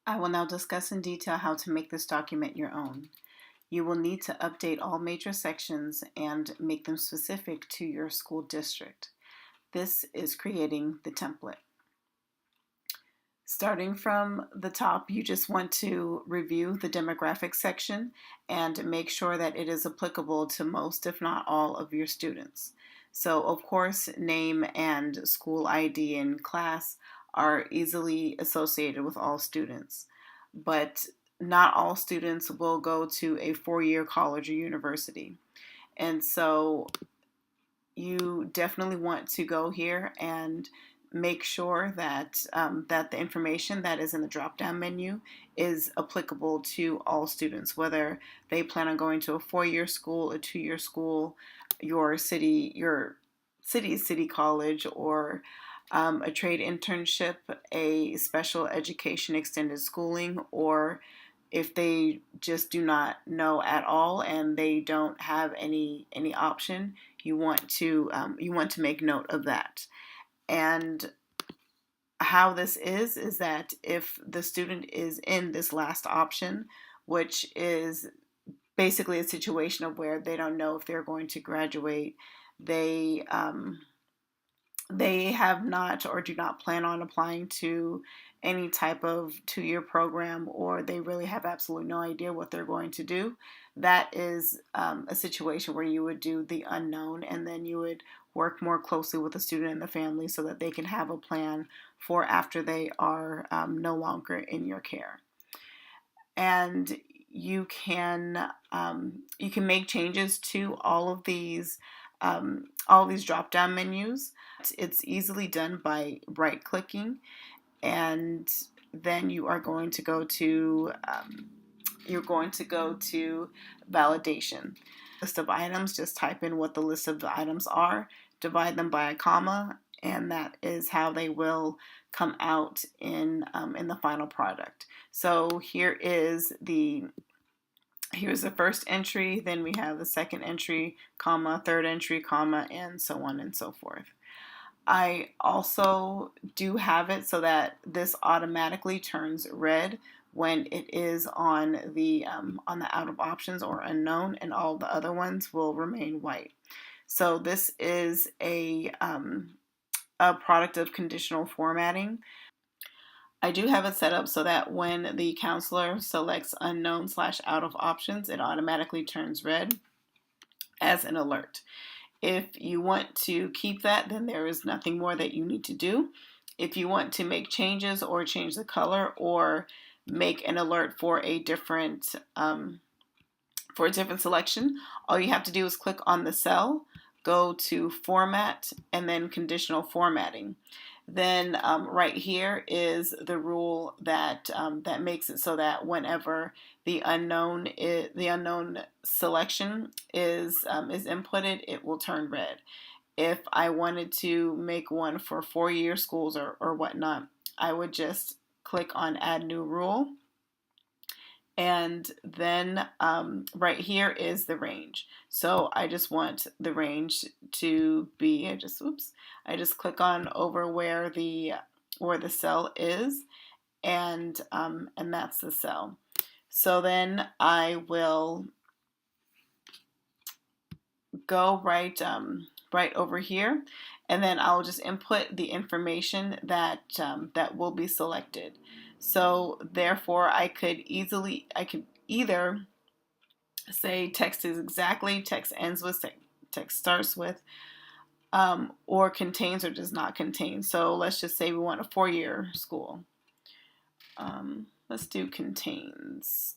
I will now discuss in detail how to make this document your own. You will need to update all major sections and make them specific to your school district. This is creating the template. Starting from the top, you just want to review the demographics section and make sure that it is applicable to most, if not all, of your students. So, of course, name and school ID and class are easily associated with all students, but not all students will go to a four-year college or university. And so you definitely want to go here and make sure that that the information that is in the drop-down menu is applicable to all students, whether they plan on going to a four-year school, a two-year school, your city college, or a trade internship, a special education extended schooling, or if they just do not know at all and they don't have any option, you want to make note of that. And how this is that if the student is in this last option, which is basically a situation of where they don't know if they're going to graduate, they have not or do not plan on applying to any type of two-year program, or they really have absolutely no idea what they're going to do, that is a situation where you would do the unknown, and then you would work more closely with the student and the family so that they can have a plan for after they are no longer in your care. And you can make changes to all of these drop-down menus. It's easily done by right-clicking, and then you are going to go to validation. List of items, just type in what the list of the items are, divide them by a comma, and that is how they will come out in the final product. So here's the first entry, then we have the second entry, comma, third entry, comma, and so on and so forth. I also do have it so that this automatically turns red when it is on the out of options or unknown, and all the other ones will remain white. So this is a product of conditional formatting. I do have it set up so that when the counselor selects unknown / out of options, it automatically turns red as an alert. If you want to keep that, then there is nothing more that you need to do. If you want to make changes or change the color or make an alert for a different selection, all you have to do is click on the cell, go to Format, and then Conditional Formatting. Then right here is the rule that makes it so that whenever the unknown selection is inputted, it will turn red. If I wanted to make one for four-year schools or whatnot, I would just click on Add New Rule. And then right here is the range. So I just want the range to be, I just click on over where the cell is, and that's the cell. So then I will go right over here, and then I'll just input the information that will be selected. So therefore, I could either say text is exactly, text ends with, text starts with, or contains or does not contain. So let's just say we want a four-year school. Let's do contains.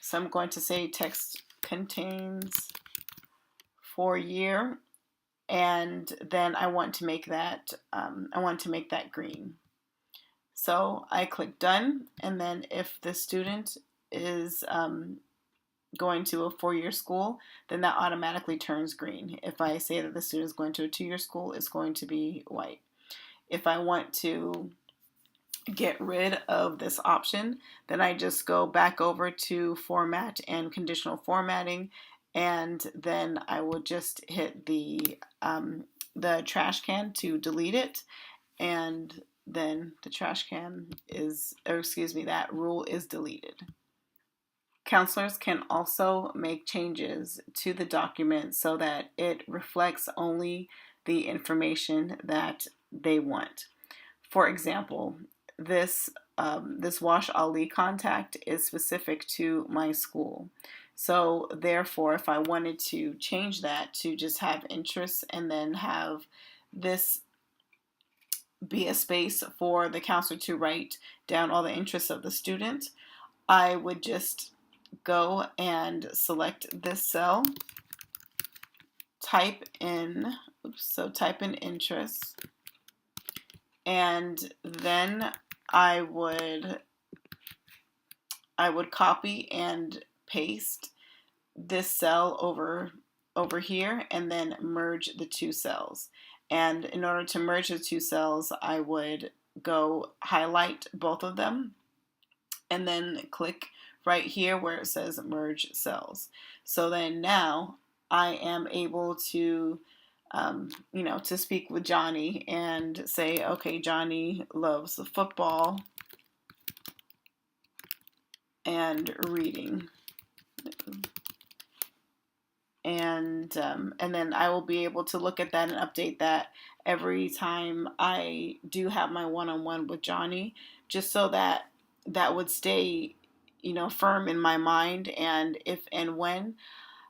So I'm going to say text contains four-year, and then I want to make that green. So I click done, and then if the student is going to a four-year school, then that automatically turns green. If I say that the student is going to a two-year school, it's going to be white. If I want to get rid of this option, then I just go back over to Format and Conditional Formatting, and then I will just hit the trash can to delete it, and then the trash can is, or excuse me, that rule is deleted. Counselors can also make changes to the document so that it reflects only the information that they want. For example, this Wash Ali contact is specific to my school. So therefore, if I wanted to change that to just have interests and then have this be a space for the counselor to write down all the interests of the student, I would just go and select this cell, type in interests, and then I would copy and paste this cell over here and then merge the two cells. And in order to merge the two cells, I would go highlight both of them and then click right here where it says merge cells. So then now I am able to to speak with Johnny and say, okay, Johnny loves football and reading. And then I will be able to look at that and update that every time I do have my one-on-one with Johnny, just so that that would stay, firm in my mind. And if and when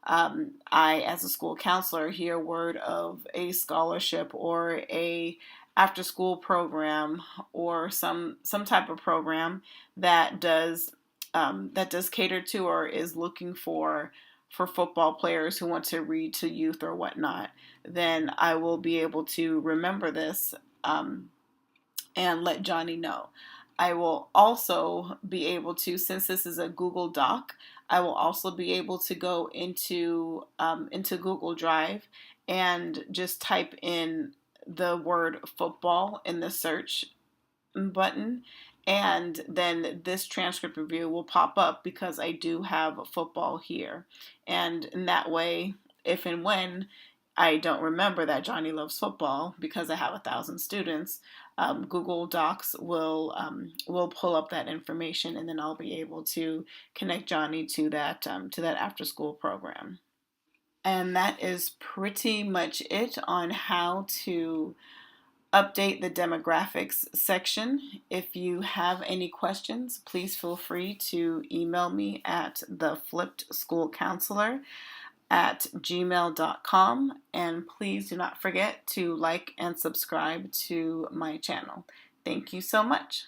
I, as a school counselor, hear word of a scholarship or a after-school program or some type of program that does cater to or is looking for football players who want to read to youth or whatnot, then I will be able to remember this and let Johnny know. I will also be able to, since this is a Google Doc, I will also be able to go into Google Drive and just type in the word football in the search button, and then this transcript review will pop up because I do have football here. And in that way, if and when I don't remember that Johnny loves football because I have 1,000 students, Google Docs will pull up that information, and then I'll be able to connect Johnny to that after school program. And that is pretty much it on how to update the demographics section. If you have any questions, please feel free to email me at TheFlippedSchoolCounselor@gmail.com, and please do not forget to like and subscribe to my channel. Thank you so much.